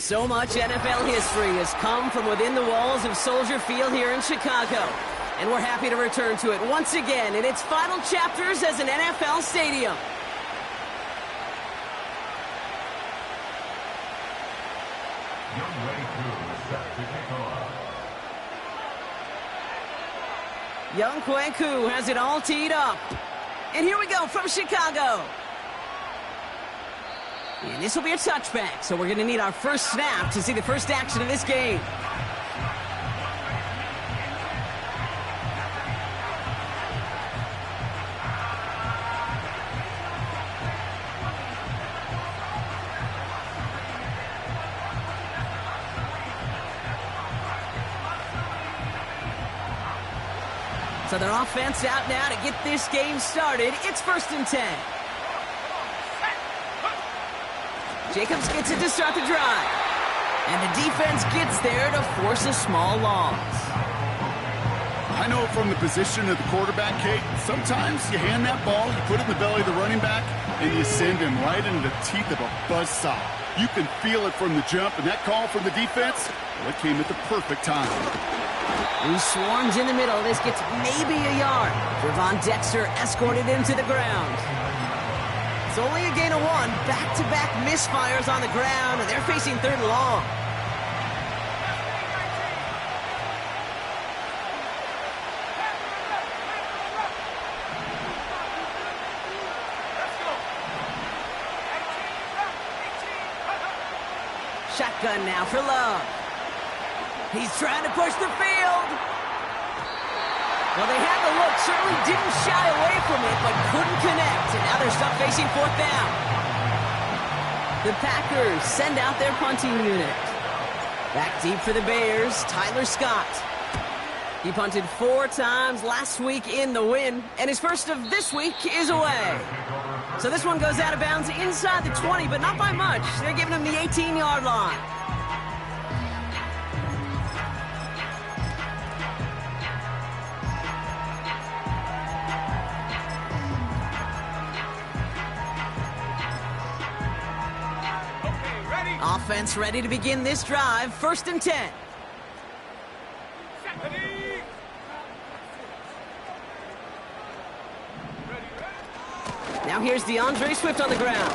So much NFL history has come from within the walls of Soldier Field here in Chicago. And we're happy to return to it once again in its final chapters as an NFL stadium. Young Kweku has it all teed up. And here we go from Chicago. And this will be a touchback, so we're going to need our first snap to see the first action of this game. So their offense out now to get this game started. It's 1st and 10. Jacobs gets it to start the drive. And the defense gets there to force a small loss. I know from the position of the quarterback, Kate, sometimes you hand that ball, you put it in the belly of the running back, and you send him right into the teeth of a buzzsaw. You can feel it from the jump, and that call from the defense, well, it came at the perfect time. He swarms in the middle. This gets maybe a yard. Trevon Dexter escorted him to the ground. It's only a gain of 1. Back-to-back misfires on the ground, and they're facing 3rd and long. Shotgun now for Love. He's trying to push the field. Well, they had the look, certainly didn't shy away from it, but couldn't connect. And now they're stuck facing 4th down. The Packers send out their punting unit. Back deep for the Bears, Tyler Scott. He punted 4 times last week in the win, and his first of this week is away. So this one goes out of bounds inside the 20, but not by much. They're giving him the 18-yard line. Offense ready to begin this drive. 1st and 10. Now here's DeAndre Swift on the ground.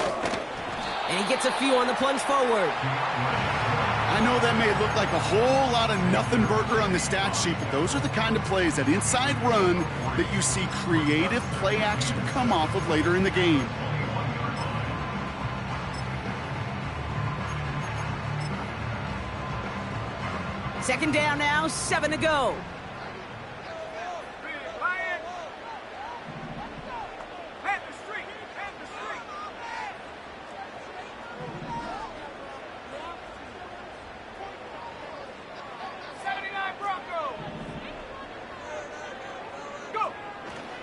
And he gets a few on the plunge forward. I know that may look like a whole lot of nothing burger on the stat sheet, but those are the kind of plays, that inside run, that you see creative play action come off of later in the game. Second down now, 7 to go.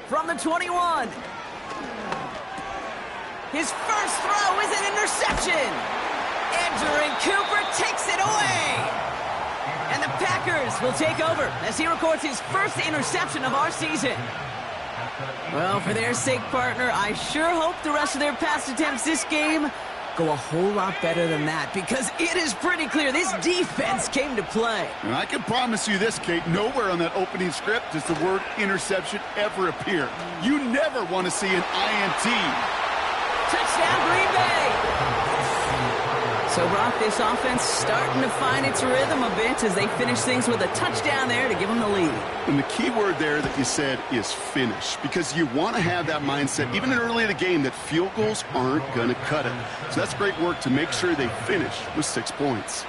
From the 21. His first throw is an interception. Andrew Cooper takes it away. And the Packers will take over as he records his first interception of our season. Well, for their sake, partner, I sure hope the rest of their pass attempts this game go a whole lot better than that, because it is pretty clear this defense came to play. And I can promise you this, Kate, nowhere on that opening script does the word interception ever appear. You never want to see an INT. Touchdown, Green Bay! So, Brock, this offense starting to find its rhythm a bit as they finish things with a touchdown there to give them the lead. And the key word there that you said is finish, because you want to have that mindset, even early in the game, that field goals aren't going to cut it. So that's great work to make sure they finish with 6 points.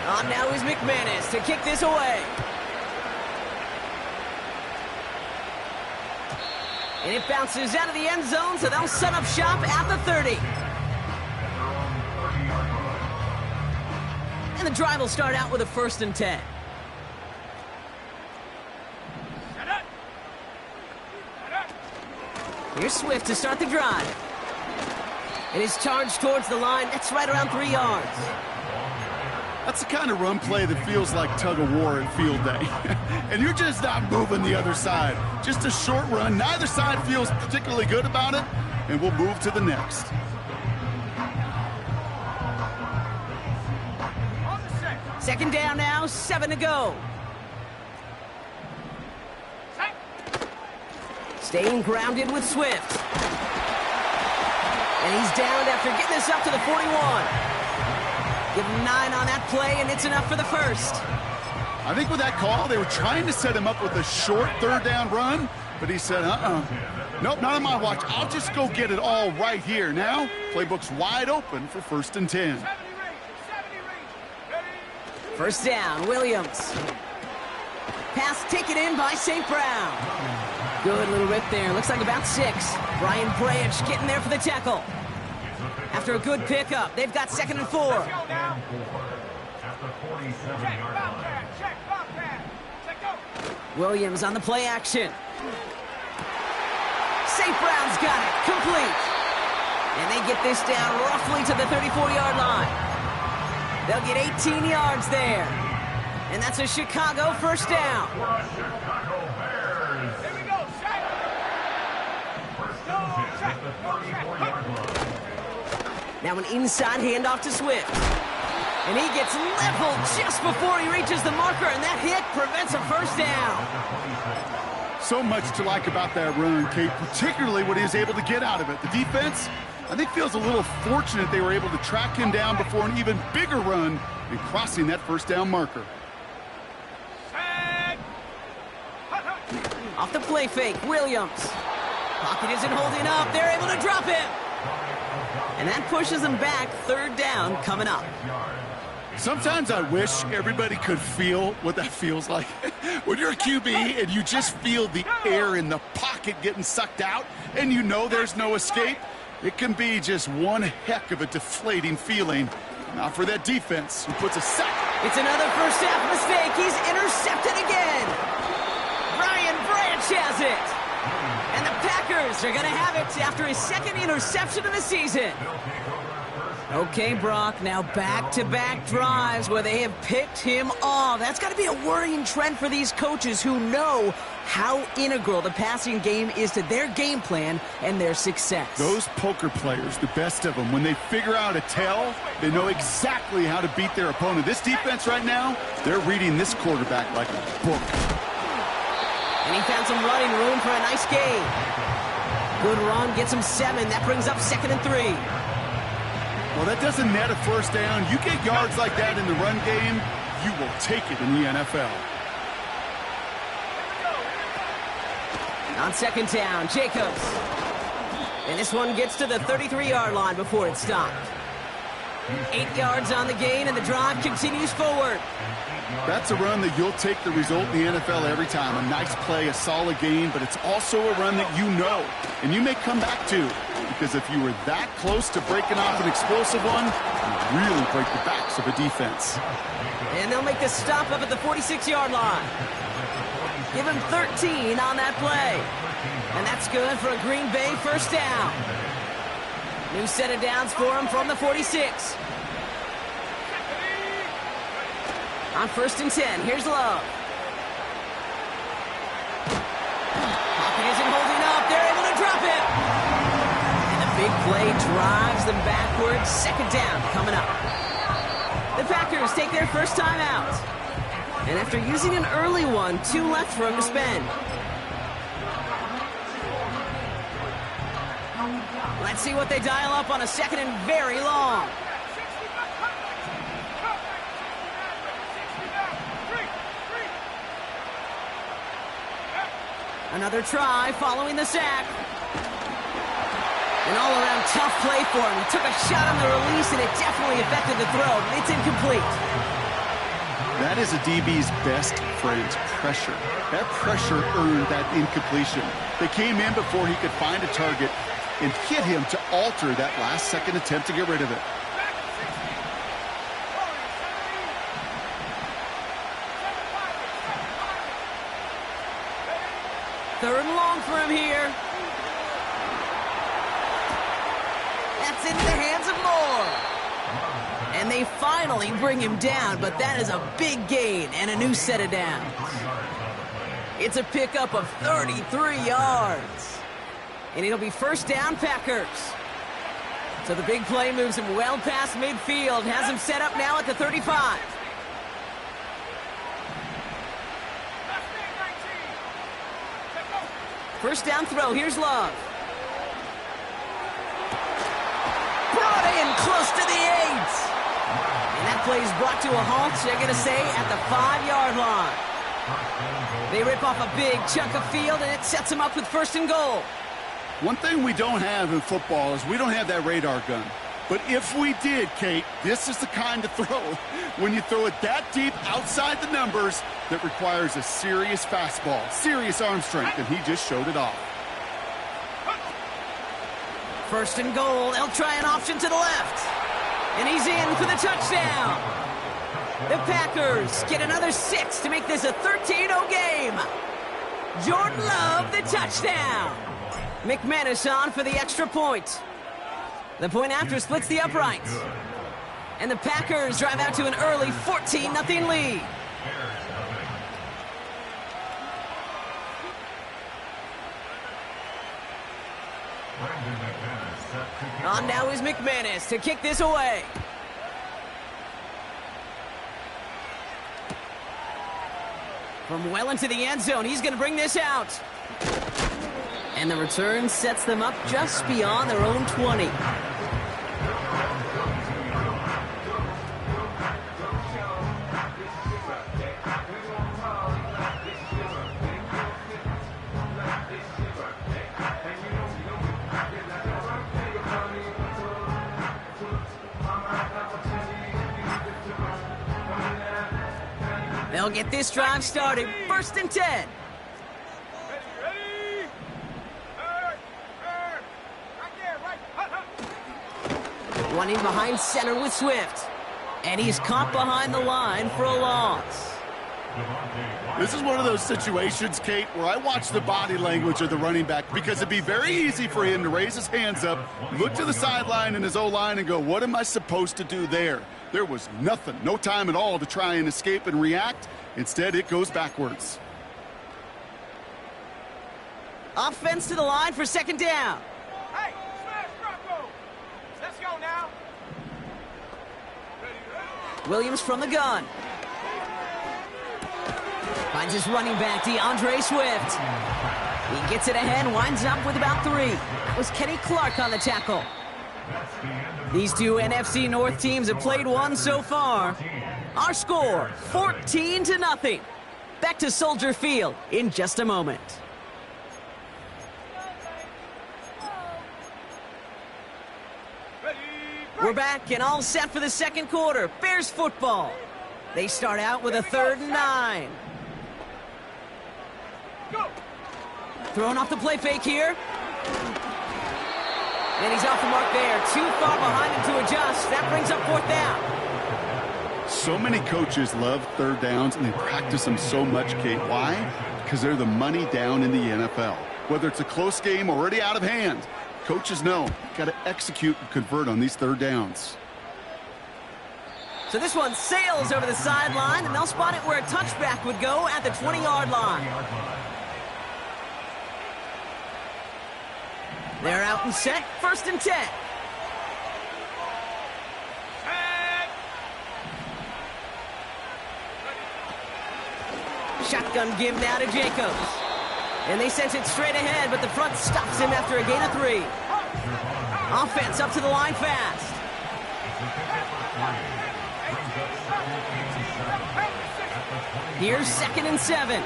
On now is McManus to kick this away. And it bounces out of the end zone, so they'll set up shop at the 30. And the drive will start out with a 1st and 10. Here's Swift to start the drive. It is charged towards the line. That's right around 3 yards. That's the kind of run play that feels like tug-of-war at field day. And you're just not moving the other side. Just a short run. Neither side feels particularly good about it, and we'll move to the next. Second down now, 7 to go. Staying grounded with Swift. And he's downed after getting this up to the 41. Give him 9 on that play, and it's enough for the first. I think with that call, they were trying to set him up with a short third down run, but he said, nope, not on my watch. I'll just go get it all right here. Now, playbook's wide open for 1st and 10. First down, Williams. Pass taken in by St. Brown. Good little rip there. Looks like about 6. Brian Branch getting there for the tackle. After a good pickup, they've got 2nd and 4. Williams on the play action. St. Brown's got it. Complete. And they get this down roughly to the 34-yard line. They'll get 18 yards there. And that's a Chicago first down. Now an inside handoff to Swift. And he gets leveled just before he reaches the marker, and that hit prevents a first down. So much to like about that run, Kate, particularly what he was able to get out of it. The defense, I think, feels a little fortunate they were able to track him down before an even bigger run and crossing that first down marker. Off the play fake, Williams. Pocket isn't holding up. They're able to drop him. And that pushes them back. 3rd down coming up. Sometimes I wish everybody could feel what that feels like. When you're a QB and you just feel the air in the pocket getting sucked out and you know there's no escape, it can be just one heck of a deflating feeling. Now for that defense, who puts a sack. It's another first half mistake. He's intercepted again. Brian Branch has it. And the Packers are going to have it after his 2nd interception of the season. Okay, Brock, now back-to-back drives where they have picked him off. That's got to be a worrying trend for these coaches who know how integral the passing game is to their game plan and their success. Those poker players, the best of them, when they figure out a tell, they know exactly how to beat their opponent. This defense right now, they're reading this quarterback like a book. And he found some running room for a nice gain. Good run, gets him 7. That brings up 2nd and 3. Well, that doesn't net a first down. You get yards like that in the run game, you will take it in the NFL. On 2nd down, Jacobs. And this one gets to the 33-yard line before it's stopped. 8 yards on the gain, and the drive continues forward. That's a run that you'll take the result in the NFL every time. A nice play, a solid gain, but it's also a run that you know, and you may come back to. Because if you were that close to breaking off an explosive one, you really break the backs of a defense. And they'll make the stop up at the 46-yard line. Give him 13 on that play. And that's good for a Green Bay first down. New set of downs for him from the 46. On 1st and 10, here's Love. Pocket isn't holding up. They're able to drop it. And the big play drives them backwards. 2nd down coming up. The Packers take their first time out. And after using an early one, 2 left for him to spend. Let's see what they dial up on a 2nd and very long. Another try following the sack. An all-around tough play for him. He took a shot on the release, and it definitely affected the throw, but it's incomplete. That is a DB's best phrase, pressure. That pressure earned that incompletion. They came in before he could find a target and hit him to alter that last-second attempt to get rid of it. Third and long for him here. That's into the hands of Moore. And they finally bring him down, but that is a big gain and a new set of downs. It's a pickup of 33 yards. And it'll be first down, Packers. So the big play moves him well past midfield, has him set up now at the 35. First down throw. Here's Love. Brought in close to the 8. And that play is brought to a halt, they're going to say, at the 5-yard line. They rip off a big chunk of field, and it sets them up with first and goal. One thing we don't have in football is we don't have that radar gun. But if we did, Kate, this is the kind of throw, when you throw it that deep outside the numbers, that requires a serious fastball, serious arm strength, and he just showed it off. First and goal, they'll try an option to the left. And he's in for the touchdown. The Packers get another 6 to make this a 13-0 game. Jordan Love, the touchdown. McManus on for the extra point. The point after splits the uprights. And the Packers drive out to an early 14-0 lead. On now is McManus to kick this away. From well into the end zone, he's going to bring this out. And the return sets them up just beyond their own 20. They'll get this drive started. First and 10. Running behind center with Swift. And he's caught behind the line for a loss. This is one of those situations, Kate, where I watch the body language of the running back, because it'd be very easy for him to raise his hands up, look to the sideline in his O-line and go, what am I supposed to do there? There was nothing, no time at all to try and escape and react. Instead, it goes backwards. Offense to the line for second down. Hey, smash Rocco! Let's go now. Williams from the gun. Finds his running back, DeAndre Swift. He gets it ahead, winds up with about 3. That was Kenny Clark on the tackle. These two NFC North teams have played one so far. Our score, 14-0. Back to Soldier Field in just a moment. We're back and all set for the second quarter. Bears football. They start out with a 3rd and 9. Throwing off the play fake here. And he's off the mark there. Too far behind him to adjust. That brings up 4th down. So many coaches love 3rd downs, and they practice them so much, Kate. Why? Because they're the money down in the NFL. Whether it's a close game already out of hand, coaches know, got to execute and convert on these 3rd downs. So this one sails over the sideline, and they'll spot it where a touchback would go at the 20-yard line. They're out and set, 1st and 10. Shotgun give now to Jacobs. And they sent it straight ahead, but the front stops him after a gain of 3. Offense up to the line fast. Here's 2nd and 7.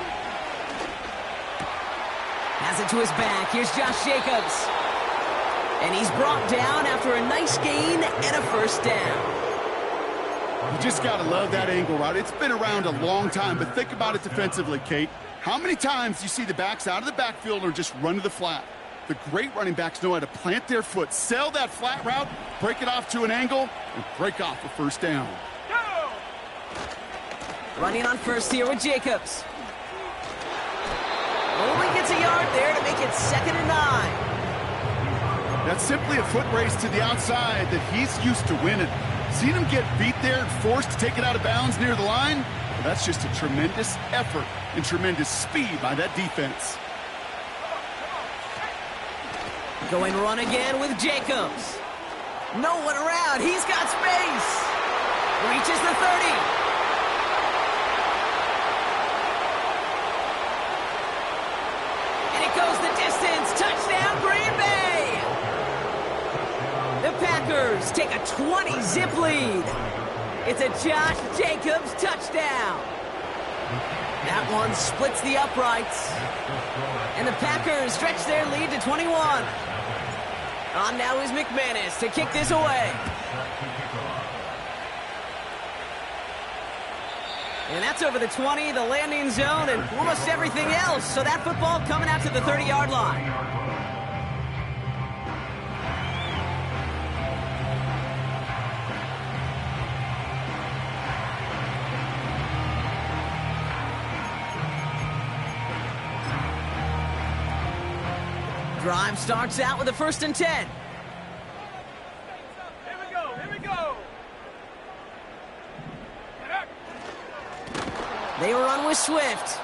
Has it to his back. Here's Josh Jacobs. And he's brought down after a nice gain and a 1st down. You just got to love that angle route. It's been around a long time, but think about it defensively, Kate. How many times do you see the backs out of the backfield or just run to the flat? The great running backs know how to plant their foot, sell that flat route, break it off to an angle, and break off a 1st down. Running on 1st here with Jacobs. Only gets a yard there to make it 2nd and 9. That's simply a foot race to the outside that he's used to winning. Seen him get beat there and forced to take it out of bounds near the line? Well, that's just a tremendous effort and tremendous speed by that defense. Going run again with Jacobs. No one around. He's got space. Reaches the 30. Goes the Bears take a 20-zip lead. It's a Josh Jacobs touchdown. That one splits the uprights. And the Packers stretch their lead to 21. On now is McManus to kick this away. And that's over the 20, the landing zone, and almost everything else. So that football coming out to the 30-yard line. Drive starts out with a 1st and 10. Here we go, here we go. They run with Swift,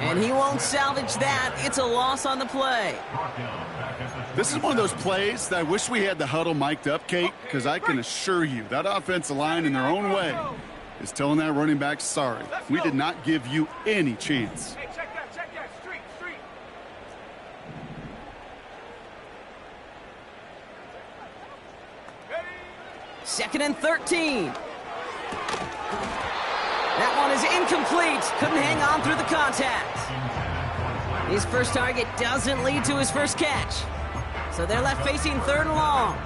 and he won't salvage that. It's a loss on the play. This is one of those plays that I wish we had the huddle mic'd up, Kate, because I can assure you that offensive line in their own way is telling that running back, sorry, we did not give you any chance. Hey, check that, street. 2nd and 13. That one is incomplete. Couldn't hang on through the contact. His first target doesn't lead to his first catch. So they're left facing 3rd and long.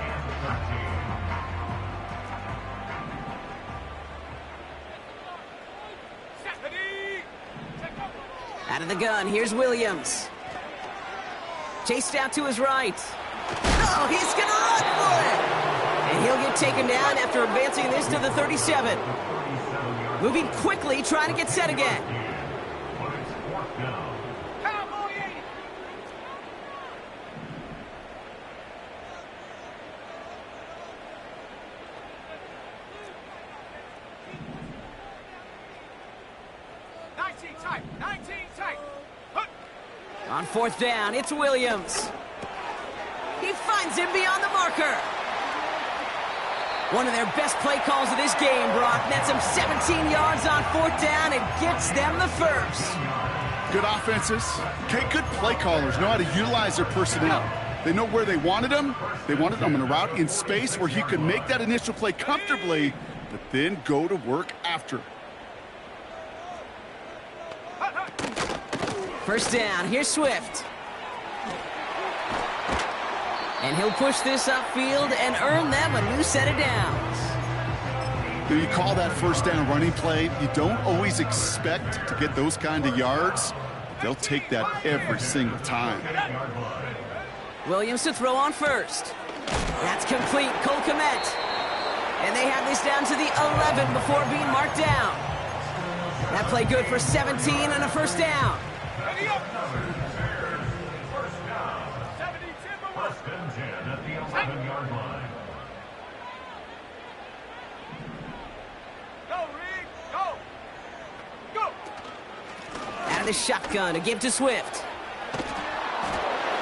Out of the gun, here's Williams. Chased out to his right. Oh, he's going to run for it. And he'll get taken down after advancing this to the 37. Moving quickly, trying to get set again. On 4th down, it's Williams. He finds him beyond the marker. One of their best play calls of this game, Brock. Nets him 17 yards on 4th down and gets them the first. Good offenses. Okay, good play callers know how to utilize their personnel. They know where they wanted him. They wanted him in a route in space where he could make that initial play comfortably, but then go to work after. 1st down, here's Swift. And he'll push this upfield and earn them a new set of downs. When you call that 1st down running play, you don't always expect to get those kind of yards. They'll take that every single time. Williams to throw on 1st. That's complete, Cole Kmet. And they have this down to the 11 before being marked down. That play good for 17 and a 1st down. Out of the shotgun to give to Swift.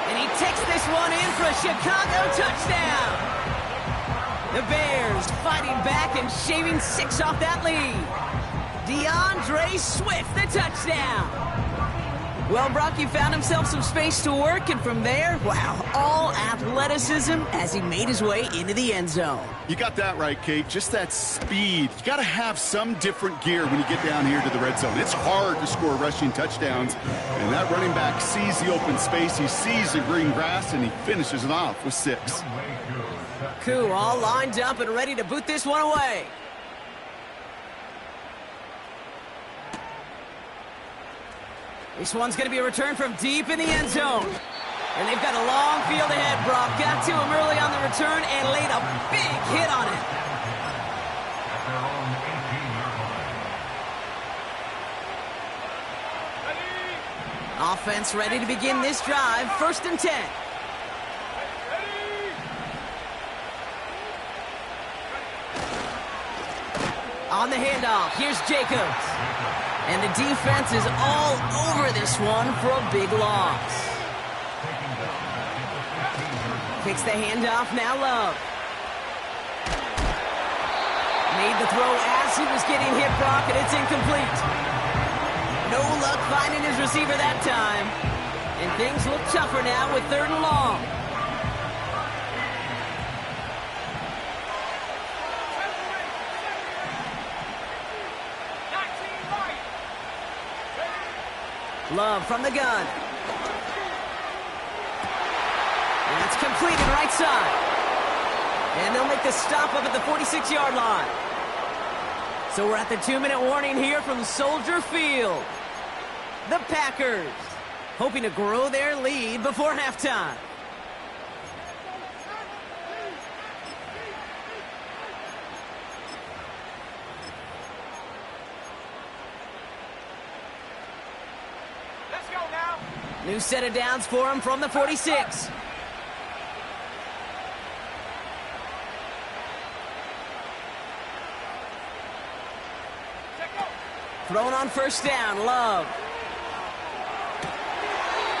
And he takes this one in for a Chicago touchdown. The Bears fighting back and shaving 6 off that lead. DeAndre Swift, the touchdown. Well, Brock, he found himself some space to work, and from there, wow, all athleticism as he made his way into the end zone. You got that right, Kate. Just that speed. You got to have some different gear when you get down here to the red zone. It's hard to score rushing touchdowns, and that running back sees the open space, he sees the green grass, and he finishes it off with 6. Koo all lined up and ready to boot this one away. This one's going to be a return from deep in the end zone. And they've got a long field ahead, Brock. Got to him early on the return and laid a big hit on it. Offense ready to begin this drive. 1st and 10. On the handoff, here's Jacobs. And the defense is all over this one for a big loss. Takes the handoff, now Love. Made the throw as he was getting hit, Brock, and it's incomplete. No luck finding his receiver that time. And things look tougher now with 3rd and long. Love from the gun. That's completed right side. And they'll make the stop up at the 46-yard line. So we're at the 2-minute warning here from Soldier Field. The Packers hoping to grow their lead before halftime. Let's go now. New set of downs for him from the 46. Thrown on first down, Love.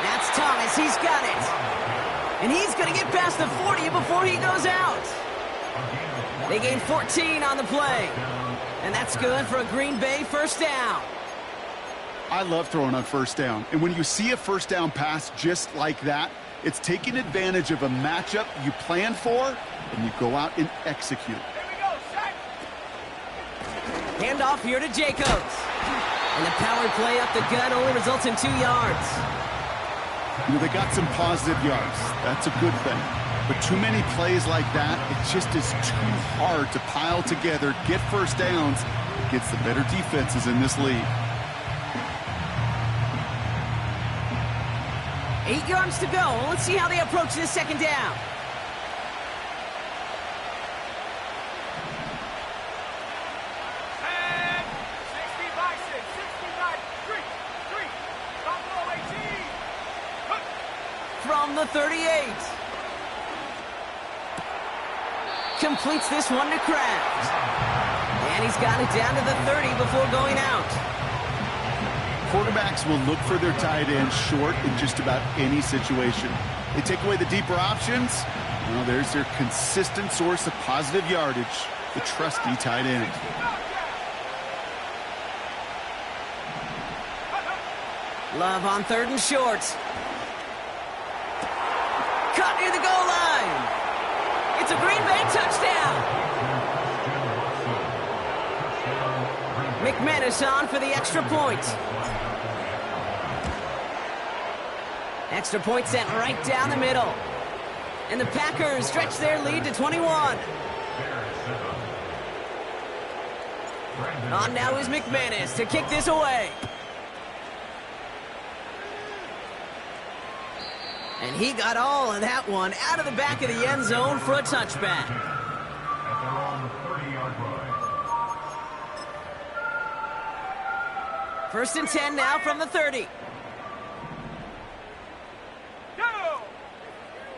That's Thomas, he's got it. And he's going to get past the 40 before he goes out. They gain 14 on the play. And that's good for a Green Bay first down. I love throwing on first down. And when you see a first down pass just like that, it's taking advantage of a matchup you planned for, and you go out and execute. Here we go, set. Handoff here to Jacobs. And the power play up the gut only results in 2 yards. You know, they got some positive yards. That's a good thing. But too many plays like that, it just is too hard to pile together, get first downs against the better defenses in this league. 8 yards to go. Let's see how they approach this second down. And 60 by 6, 60 by 3. Don't go 18. From the 38. Completes this one to Kraft. And he's got it down to the 30 before going out. Quarterbacks will look for their tight end short in just about any situation. They take away the deeper options. Well, there's their consistent source of positive yardage, the trusty tight end. Love on 3rd and short. Caught near the goal line. It's a Green Bay touchdown. McManus on for the extra point. Extra point sent right down the middle. And the Packers stretch their lead to 21. On now is McManus to kick this away. And he got all of that one out of the back of the end zone for a touchback. First and 10 now from the 30. Go!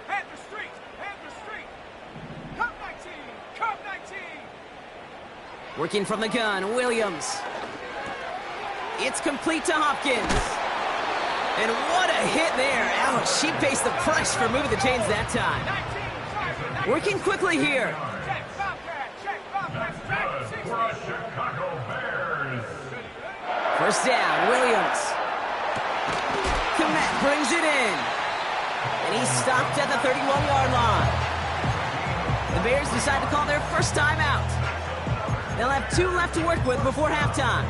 Panther Street! Panther Street! Cup 19! Cup 19! Working from the gun, Williams. It's complete to Hopkins. And what a hit there. Ouch, she pays the price for moving the chains that time. 19, Working quickly here. check, Bobcat, check, Bobcat, check, 60. For a Chicago Bears. First down, Williams. Komet brings it in. And he's stopped at the 31-yard line. The Bears decide to call their first time out. They'll have 2 left to work with before halftime.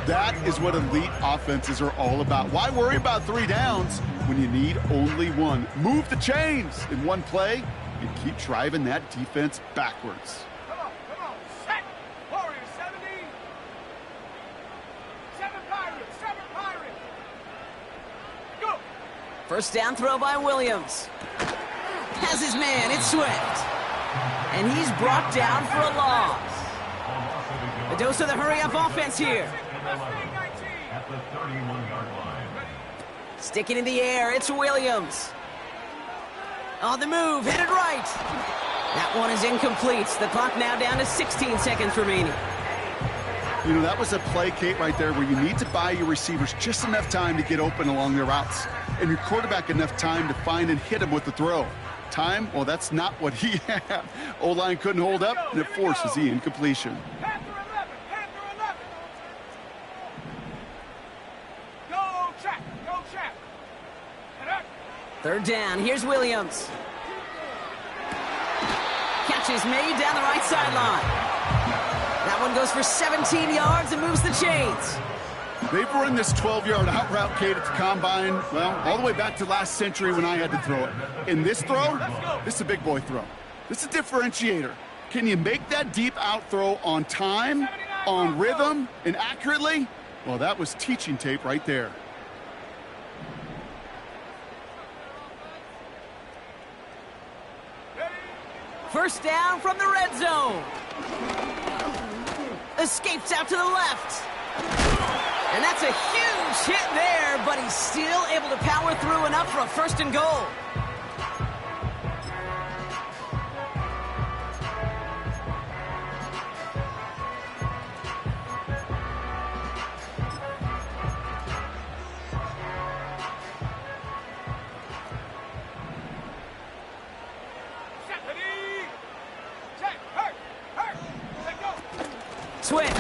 That is what elite offenses are all about. Why worry about 3 downs when you need only 1? Move the chains in one play and keep driving that defense backwards. Come on, set! Warriors, 70. 7 Pirates, 7 Pirates. Go! First down throw by Williams. Has his man, it's Swift. And he's brought down for a loss. A dose of the hurry-up offense here. At the 31-yard line. Sticking in the air, it's Williams. On the move, headed right. That one is incomplete. The clock now down to 16 seconds remaining. You know, that was a play, Kate, right there where you need to buy your receivers just enough time to get open along their routes. And your quarterback enough time to find and hit him with the throw. Time? Well, that's not what he had. O-line couldn't hold up, and it forces the incompletion. Panther 11, Panther 11. Go, check, go, check. And up. Third down, here's Williams. Catch is made down the right sideline. That one goes for 17 yards and moves the chains. They've run this 12-yard out route, Kate, at the combine, well, all the way back to last century when I had to throw it. In this throw, this is a big boy throw. This is a differentiator. Can you make that deep out throw on time, on rhythm, and accurately? Well, that was teaching tape right there. First down from the red zone. Escapes out to the left. And that's a huge hit there, but he's still able to power through enough for a first and goal. Swift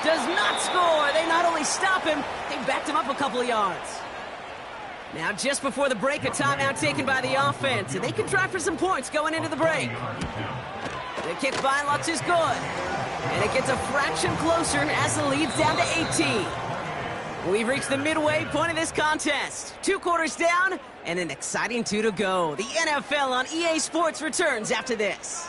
does not score. They not only stop him, they backed him up a couple of yards. Now, just before the break, a timeout taken by the offense, and they can try for some points going into the break. The kick by Lutz is good, and it gets a fraction closer as the lead's down to 18. We've reached the midway point of this contest. 2 quarters down, and an exciting 2 to go. The NFL on EA Sports returns after this.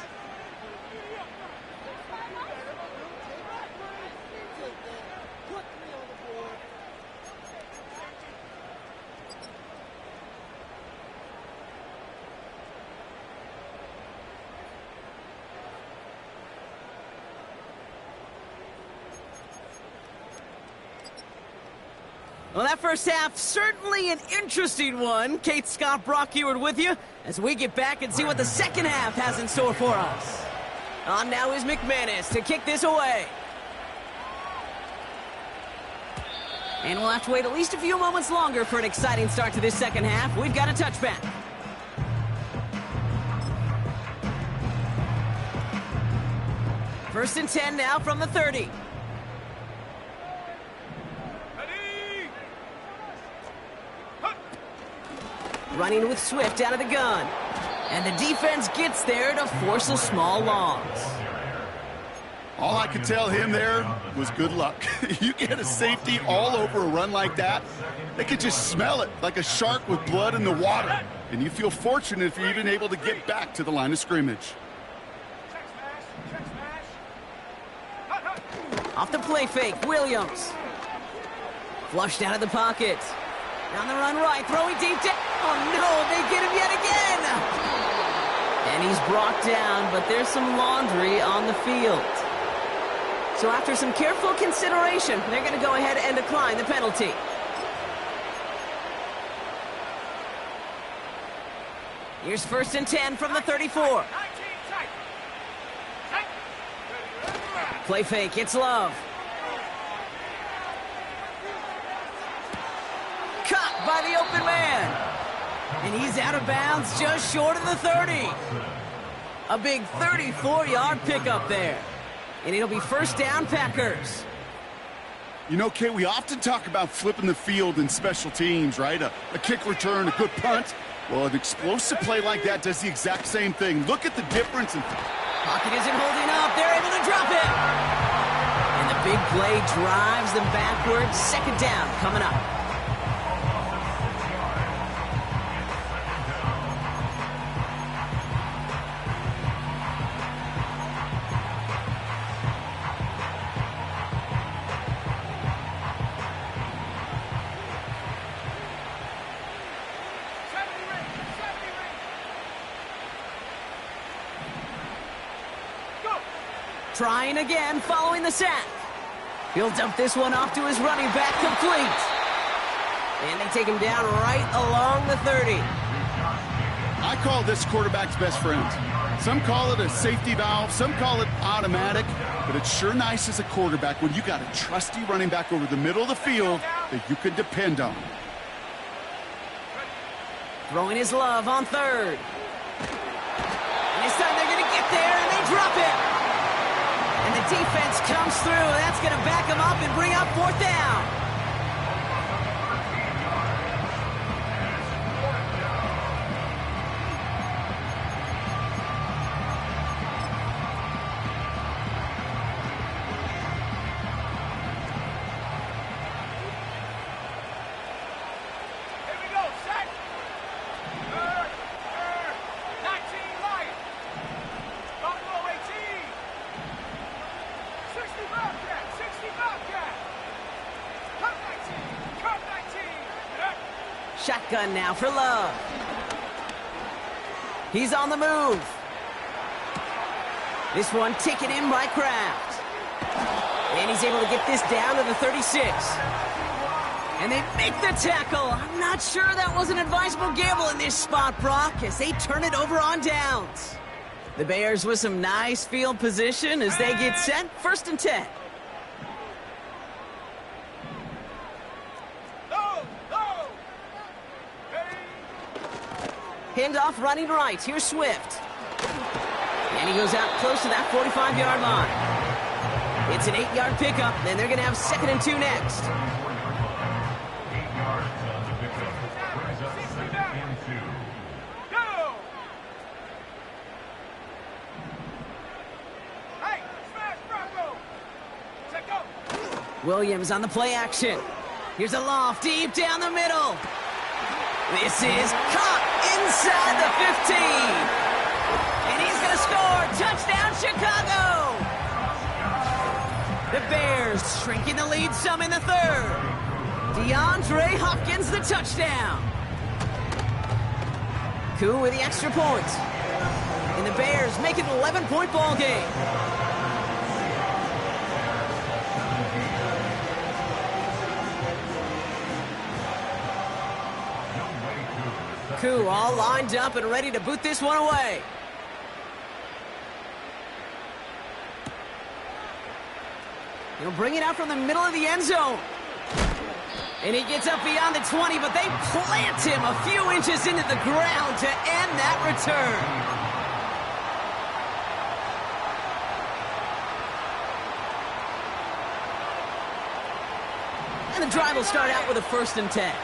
Well, that first half, certainly an interesting one. Kate, Scott, Brock Eward with you as we get back and see what the second half has in store for us. On now is McManus to kick this away. And we'll have to wait at least a few moments longer for an exciting start to this second half. We've got a touchback. First and 10 now from the 30. Running with Swift out of the gun. And the defense gets there to force a small loss. All I could tell him there was good luck. You get a safety all over a run like that, they could just smell it like a shark with blood in the water. And you feel fortunate if you're even able to get back to the line of scrimmage. Off the play fake, Williams. Flushed out of the pocket. On the run right, throwing deep down. Oh no, they get him yet again. And he's brought down, but there's some laundry on the field. So after some careful consideration, they're going to go ahead and decline the penalty. Here's first and 10 from the 34. Play fake, it's Love. Caught by the open man. And he's out of bounds just short of the 30. A big 34-yard pickup there. And it'll be first down, Packers. You know, Kate, we often talk about flipping the field in special teams, right? A kick return, a good punt. Well, an explosive play like that does the exact same thing. Look at the difference. Pocket isn't holding up. They're able to drop it. And the big play drives them backwards. Second down coming up. Trying again following the sack. He'll dump this one off to his running back, complete. And they take him down right along the 30. I call this quarterback's best friend. Some call it a safety valve, some call it automatic, but it's sure nice as a quarterback when you got a trusty running back over the middle of the field that you can depend on. Throwing his Love on third. And this time they're going to get there, and they drop it. And the defense comes through. That's going to back them up and bring up fourth down. shotgun now for Love. He's on the move. This one taken in by Kraft. And he's able to get this down to the 36. And they make the tackle. I'm not sure that was an advisable gamble in this spot, Brock, as they turn it over on downs. The Bears with some nice field position as they get set. 1st and 10. Handoff running right. Here's Swift. And he goes out close to that 45-yard line. It's an 8-yard pickup, and they're going to have 2nd and 2 next. 8 yards on the pickup. Brings up 2nd and 2. Go! Hey, smash Bronco! Check go! Williams on the play action. Here's a loft deep down the middle. This is caught inside the 15. And he's going to score. Touchdown, Chicago. The Bears shrinking the lead some in the 3rd. DeAndre Hopkins the touchdown. Koo with the extra point. And the Bears make it an 11-point ball game. Koo all lined up and ready to boot this one away. He'll bring it out from the middle of the end zone. And he gets up beyond the 20, but they plant him a few inches into the ground to end that return. And the drive will start out with a 1st and 10.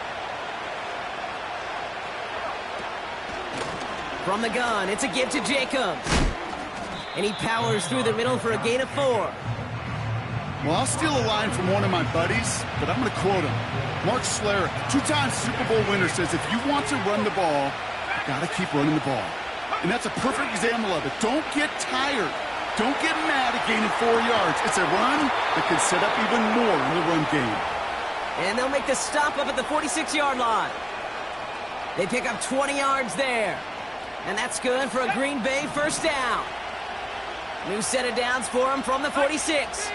From the gun, it's a give to Jacobs. And he powers through the middle for a gain of 4. Well, I'll steal a line from one of my buddies, but I'm going to quote him. Mark Schlereth, 2-time Super Bowl winner, says if you want to run the ball, you got to keep running the ball. And that's a perfect example of it. Don't get tired. Don't get mad at gaining 4 yards. It's a run that can set up even more in the run game. And they'll make the stop up at the 46-yard line. They pick up 20 yards there. And that's good for a Green Bay 1st down. New set of downs for him from the 46.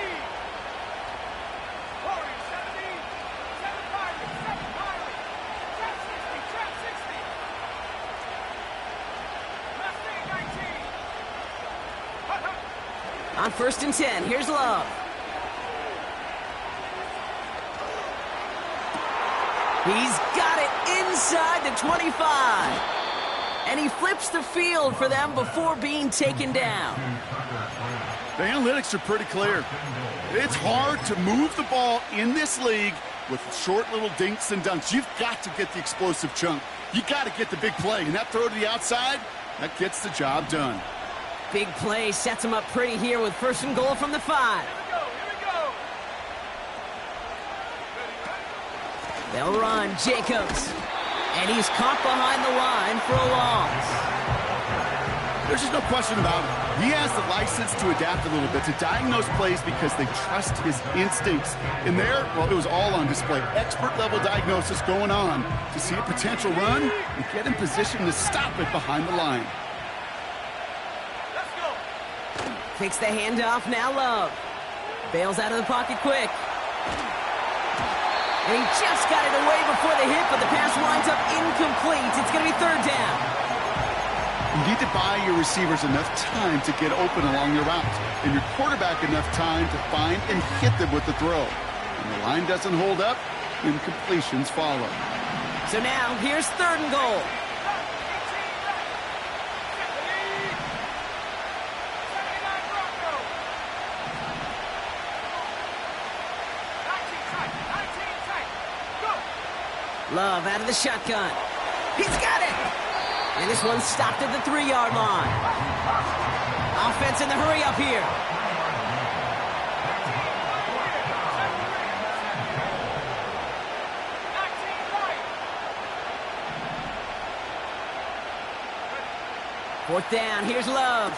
On 1st and 10, here's Love. He's got it inside the 25. And he flips the field for them before being taken down. The analytics are pretty clear. It's hard to move the ball in this league with short little dinks and dunks. You've got to get the explosive chunk. You got to get the big play. And that throw to the outside, that gets the job done. Big play sets him up pretty here with 1st and goal from the 5. They'll run Jacobs. And he's caught behind the line for a loss. There's just no question about it. He has the license to adapt a little bit, to diagnose plays because they trust his instincts. And there, well, it was all on display. Expert-level diagnosis going on to see a potential run and get in position to stop it behind the line. Let's go. Takes the handoff, now Love. Bails out of the pocket quick. And he just got it away before the hit, but the pass winds up incomplete. It's going to be 3rd down. You need to buy your receivers enough time to get open along your route, and your quarterback enough time to find and hit them with the throw. When the line doesn't hold up, incompletions follow. So now, here's 3rd and goal. Love out of the shotgun. He's got it! And this one stopped at the 3-yard line. Offense in the hurry up here. Fourth down, here's Love.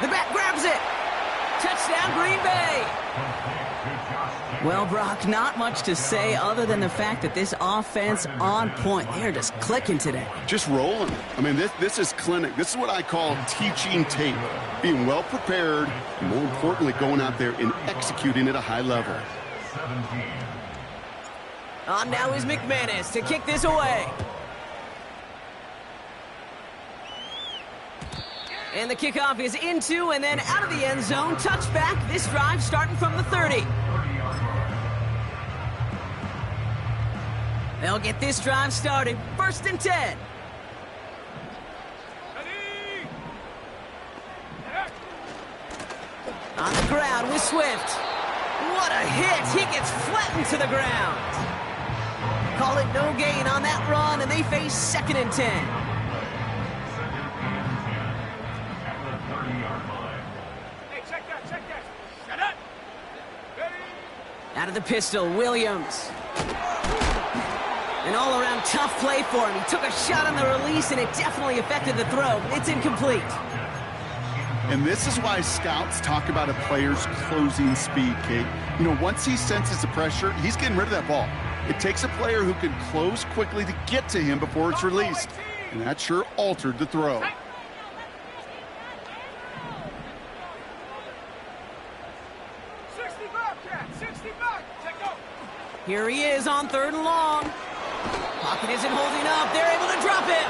The back grabs it. Touchdown, Green Bay. Well, Brock, not much to say other than the fact that this offense on point. They're just clicking today. Just rolling. I mean, this is clinic. This is what I call teaching tape. Being well prepared, and more importantly, going out there and executing at a high level. On now is McManus to kick this away. And the kickoff is into and then out of the end zone. Touchback. This drive starting from the 30. They'll get this drive started. 1st and 10. On the ground with Swift. What a hit. He gets flattened to the ground. Call it no gain on that run, and they face 2nd and 10. Hey, check that, check that. Shut up. Ready? Out of the pistol, Williams. An all-around tough play for him. He took a shot on the release, and it definitely affected the throw. It's incomplete. And this is why scouts talk about a player's closing speed, Kate. You know, once he senses the pressure, he's getting rid of that ball. It takes a player who can close quickly to get to him before it's released. And that sure altered the throw. 65. Check go. Here he is on 3rd and long. Pocket isn't holding up. They're able to drop it.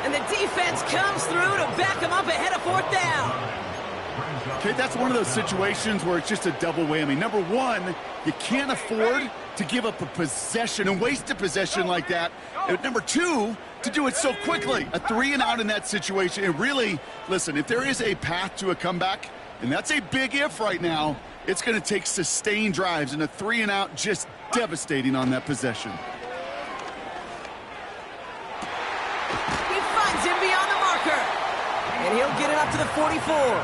And the defense comes through to back him up ahead of 4th down. Okay, that's one of those situations where it's just a double whammy. Number one, you can't afford to give up a possession and waste a possession like that. And number two, to do it so quickly. A 3 and out in that situation. And really, listen, if there is a path to a comeback, and that's a big if right now, it's going to take sustained drives, and a 3 and out just devastating on that possession. He finds him beyond the marker. And he'll get it up to the 44.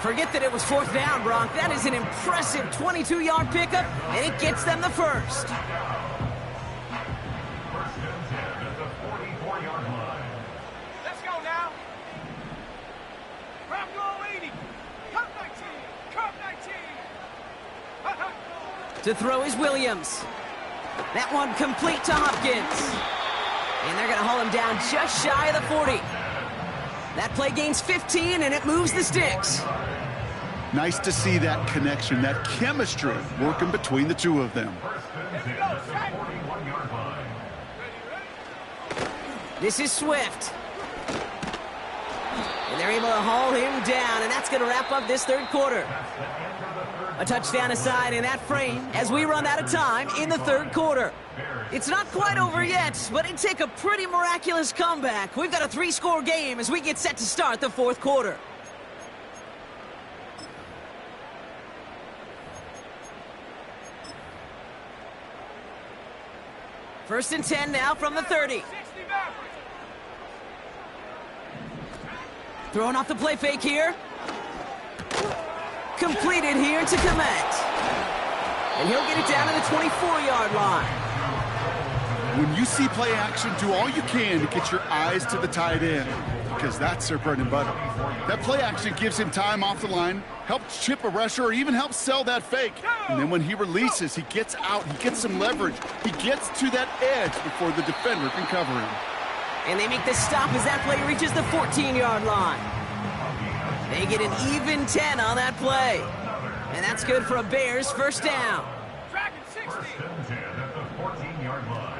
Forget that it was 4th down, Brock. That is an impressive 22-yard pickup, and it gets them the first. Let's go now. Bronco 80. Cup 19. Cup 19. To throw is Williams. That one complete to Hopkins. And they're going to haul him down just shy of the 40. That play gains 15, and it moves the sticks. Nice to see that connection, that chemistry working between the two of them. This is Swift. And they're able to haul him down, and that's going to wrap up this 3rd quarter. A touchdown aside in that frame as we run out of time in the 3rd quarter. It's not quite over yet, but it'd take a pretty miraculous comeback. We've got a 3-score game as we get set to start the 4th quarter. First and 10 now from the 30. Throwing off the play fake here. Completed here to Komet. And he'll get it down to the 24-yard line. When you see play action, do all you can to get your eyes to the tight end, because that's their bread and butter. That play action gives him time off the line, helps chip a rusher, or even helps sell that fake. And then when he releases, he gets out, he gets some leverage. He gets to that edge before the defender can cover him. And they make the stop as that play reaches the 14-yard line. They get an even 10 on that play. And that's good for a Bears first down. Dragon 60. At the 14-yard line.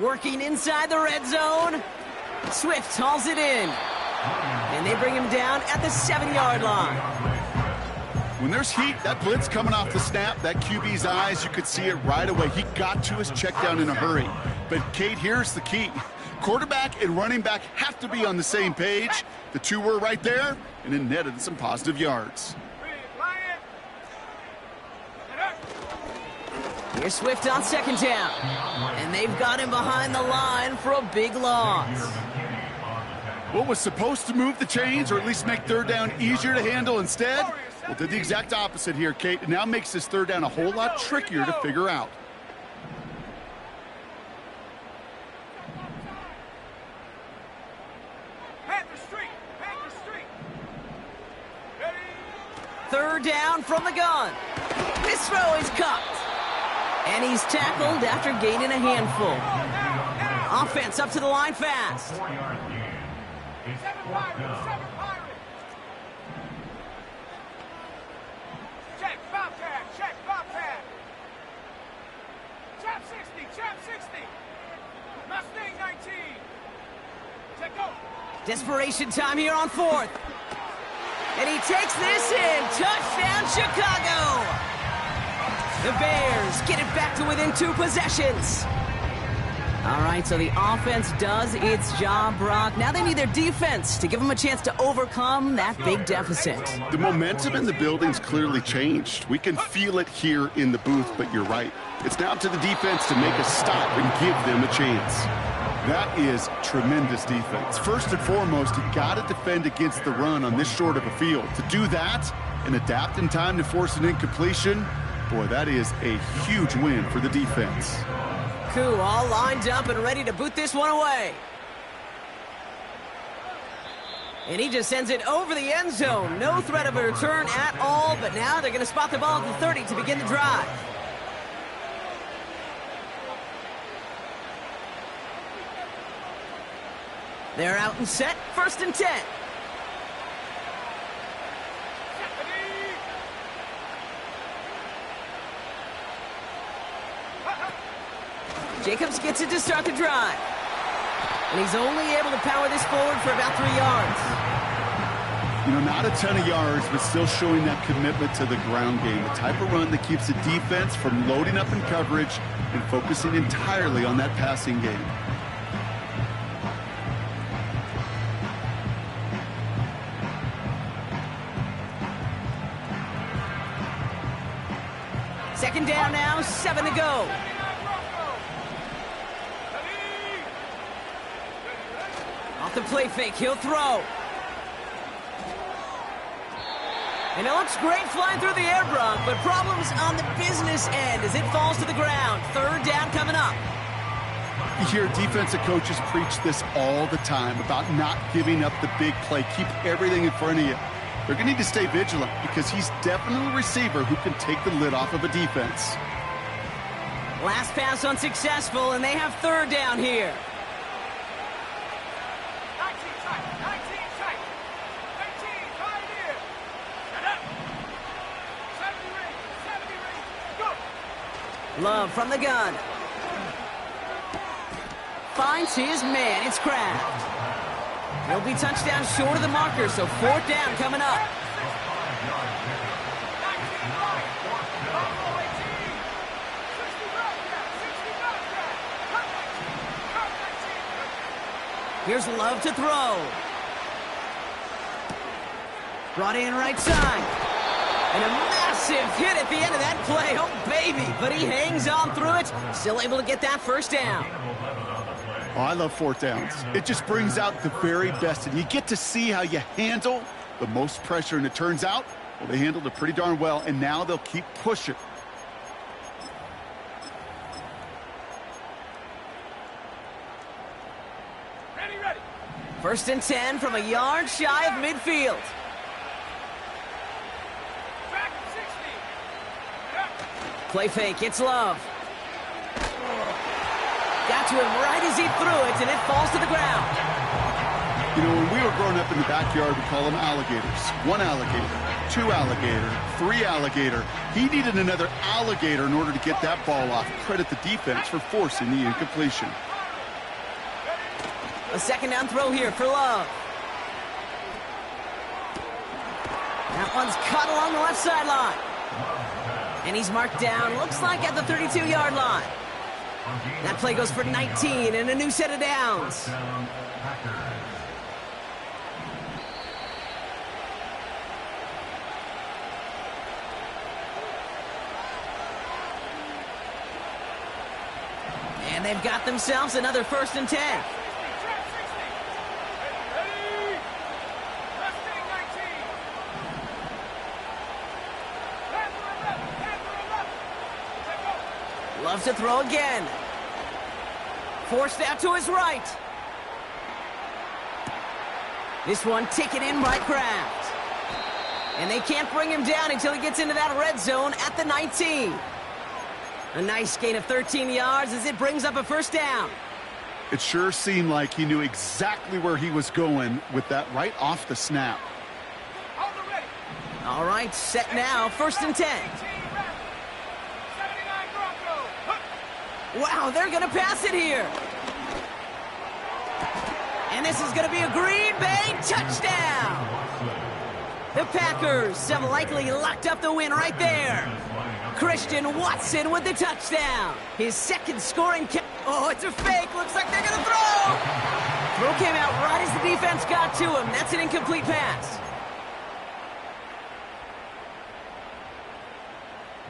Working inside the red zone. Swift hauls it in. And they bring him down at the 7-yard line. When there's heat, that blitz coming off the snap, that QB's eyes, you could see it right away. He got to his check down in a hurry. But, Kate, here's the key. Quarterback and running back have to be on the same page. The two were right there, and it netted some positive yards. Here's Swift on 2nd down. And they've got him behind the line for a big loss. What was supposed to move the chains, or at least make 3rd down easier to handle instead? Well, did the exact opposite here, Kate. It now makes this 3rd down a whole lot trickier to figure out. Third down from the gun. This throw is caught. And he's tackled after gaining a handful. Offense up to the line fast. 4-yard gain. It's 7 4th Pirates, down. 7 Pirates. Check, Bobcat, check, Bobcat. Chap 60. Mustang 19. Check, go. Desperation time here on 4th. And he takes this in. Touchdown, Chicago. The Bears get it back to within 2 possessions. All right, so the offense does its job, Brock. Now they need their defense to give them a chance to overcome that big deficit. The momentum in the building's clearly changed. We can feel it here in the booth, but you're right. It's now to the defense to make a stop and give them a chance. That is tremendous defense. First and foremost, you got to defend against the run on this short of a field. To do that and adapt in time to force an incompletion, boy, that is a huge win for the defense. Koo all lined up and ready to boot this one away. And he just sends it over the end zone. No threat of a return at all, but now they're going to spot the ball at the 30 to begin the drive. They're out and set. 1st and 10. Jacobs gets it to start the drive. And he's only able to power this forward for about 3 yards. You know, not a ton of yards, but still showing that commitment to the ground game. The type of run that keeps the defense from loading up in coverage and focusing entirely on that passing game. Second down now, 7 to go. Off the play fake, he'll throw. And it looks great flying through the air, Brock, but problems on the business end as it falls to the ground. 3rd down coming up. You hear defensive coaches preach this all the time about not giving up the big play. Keep everything in front of you. They're going to need to stay vigilant because he's definitely a receiver who can take the lid off of a defense. Last pass unsuccessful, and they have 3rd down here. 19 tight. 18, pioneer. Shut up. 70 range. Go. Love from the gun. Finds his man. It's Kraft. He'll be touchdown short of the marker, so 4th down coming up. Here's Love to throw. Brought in right side. And a massive hit at the end of that play. Oh, baby. But he hangs on through it. Still able to get that 1st down. Oh, I love 4th downs. It just brings out the very best, and you get to see how you handle the most pressure, and it turns out, well, they handled it pretty darn well, and now they'll keep pushing. Ready. 1st and 10 from a yard shy of midfield. Back 60. Play fake, it's Love. Got to him right as he threw it, and it falls to the ground. You know, when we were growing up in the backyard, we call them alligators. 1 alligator, 2 alligator, 3 alligator. He needed another alligator in order to get that ball off. Credit the defense for forcing the incompletion. A 2nd down throw here for Love. That one's cut along the left sideline. And he's marked down, looks like at the 32-yard line. That play goes for 19 and a new set of downs. And they've got themselves another 1st and 10. Ready. Mustang 19. Loves to throw again. Forced out to his right. This one taken in by Kraft. And they can't bring him down until he gets into that red zone at the 19. A nice gain of 13 yards as it brings up a first down. It sure seemed like he knew exactly where he was going with that right off the snap. All right, set now, 1st and 10. Wow, they're going to pass it here. And this is going to be a Green Bay touchdown. The Packers have likely locked up the win right there. Christian Watson with the touchdown. His second scoring. Oh, it's a fake. Looks like they're going to throw. Throw came out right as the defense got to him. That's an incomplete pass.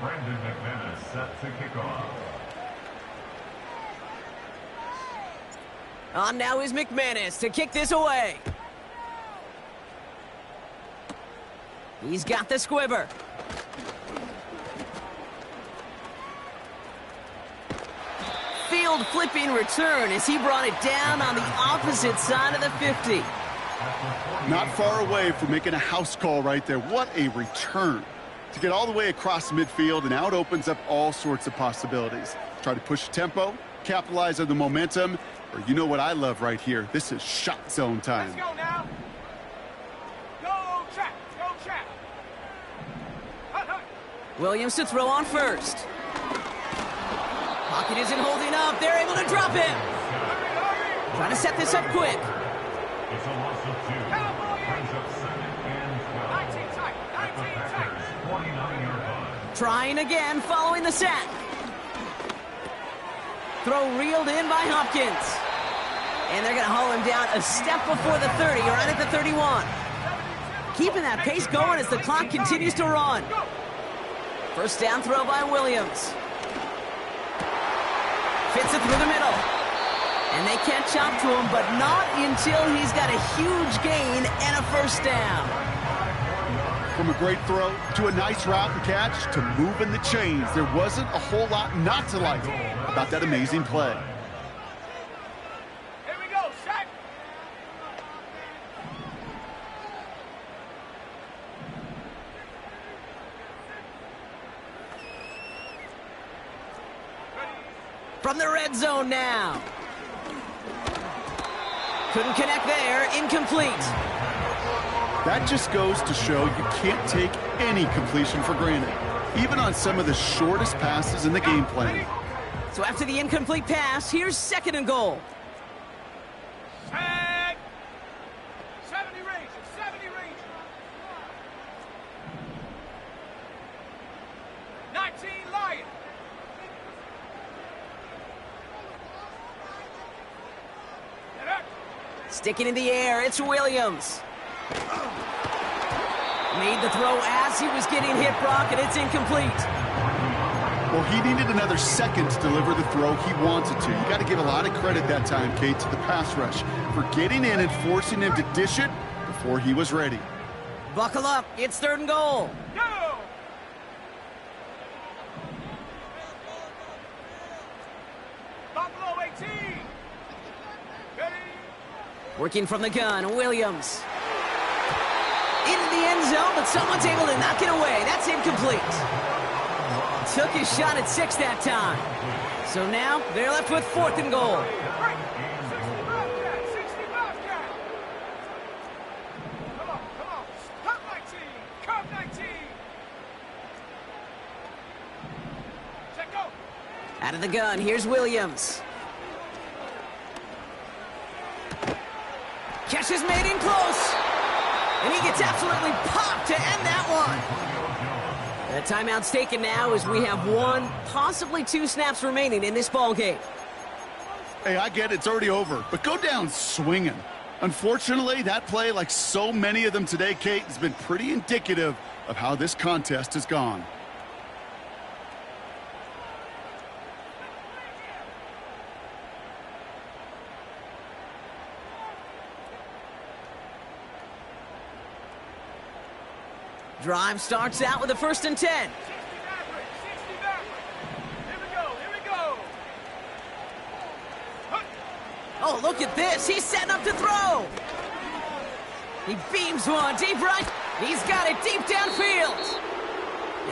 Brandon McManus set to kick off. On now is McManus to kick this away. He's got the squibber. Field flipping return as he brought it down on the opposite side of the 50. Not far away from making a house call right there. What a return. To get all the way across midfield, and now it opens up all sorts of possibilities. Try to push tempo, capitalize on the momentum, or you know what I love right here. This is shot zone time. Let's go now. Go, Jack. Go, Jack. Hut, hut. Williams to throw on first. Pocket isn't holding up. They're able to drop him. Trying to set this up quick. It's a loss of 2. Brings up 2nd and 12. 19 tight. 19 tight. 29-yard line. Trying again following the sack. Throw reeled in by Hopkins. And they're going to haul him down a step before the 30, right at the 31. Keeping that pace going as the clock continues to run. First down throw by Williams. Fits it through the middle. And they catch up to him, but not until he's got a huge gain and a first down. From a great throw to a nice route and catch to moving the chains, there wasn't a whole lot not to like about that amazing play. Here we go, Shaq. From the red zone now. Couldn't connect there. Incomplete. That just goes to show you can't take any completion for granted, even on some of the shortest passes in the game plan. So after the incomplete pass, here's 2nd and goal. Shaq. 70 range. 70 range. 19 Lion. Sticking in the air, it's Williams. Made the throw as he was getting hit, Brock, and it's incomplete. Well, he needed another second to deliver the throw he wanted to. You got to give a lot of credit that time, Kate, to the pass rush for getting in and forcing him to dish it before he was ready. Buckle up, it's 3rd and goal. Go. Buffalo 18. Ready. Working from the gun, Williams. Into the end zone, but someone's able to knock it away. That's incomplete. Took his shot at 6 that time. So now they're left with 4th and goal. Break. 65 cat. 65 cat. Come on, come on. Come 19. Come 19. Check go. Out of the gun, here's Williams. Catch is made in close. And he gets absolutely popped to end that one. The timeout's taken now as we have 1, possibly 2 snaps remaining in this ball game. Hey, I get it, it's already over, but go down swinging. Unfortunately, that play, like so many of them today, Kate, has been pretty indicative of how this contest has gone. Drive starts out with a 1st and 10. 60 Maverick. 60 Maverick. Here we go. Here we go. Hut. Oh, look at this. He's setting up to throw. He beams one deep right. He's got it deep downfield.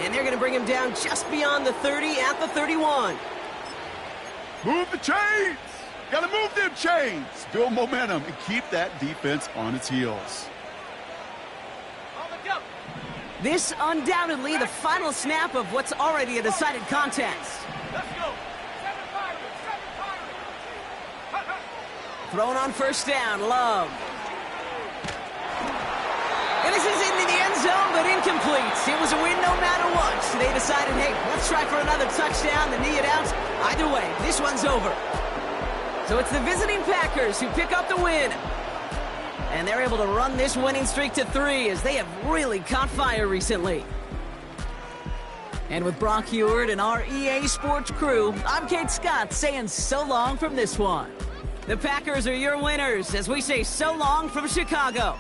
And they're going to bring him down just beyond the 30 at the 31. Move the chains. Got to move them chains. Build momentum and keep that defense on its heels. On the jump. This undoubtedly the final snap of what's already a decided contest. Let's go. 7 Pirates. 7 Pirates. Thrown on first down, Love. And this is into the end zone, but incomplete. It was a win no matter what. So they decided, hey, let's try for another touchdown to knee it out. Either way, this one's over. So it's the visiting Packers who pick up the win. And they're able to run this winning streak to 3 as they have really caught fire recently. And with Brock Heward and our EA Sports crew, I'm Kate Scott saying so long from this one. The Packers are your winners as we say so long from Chicago.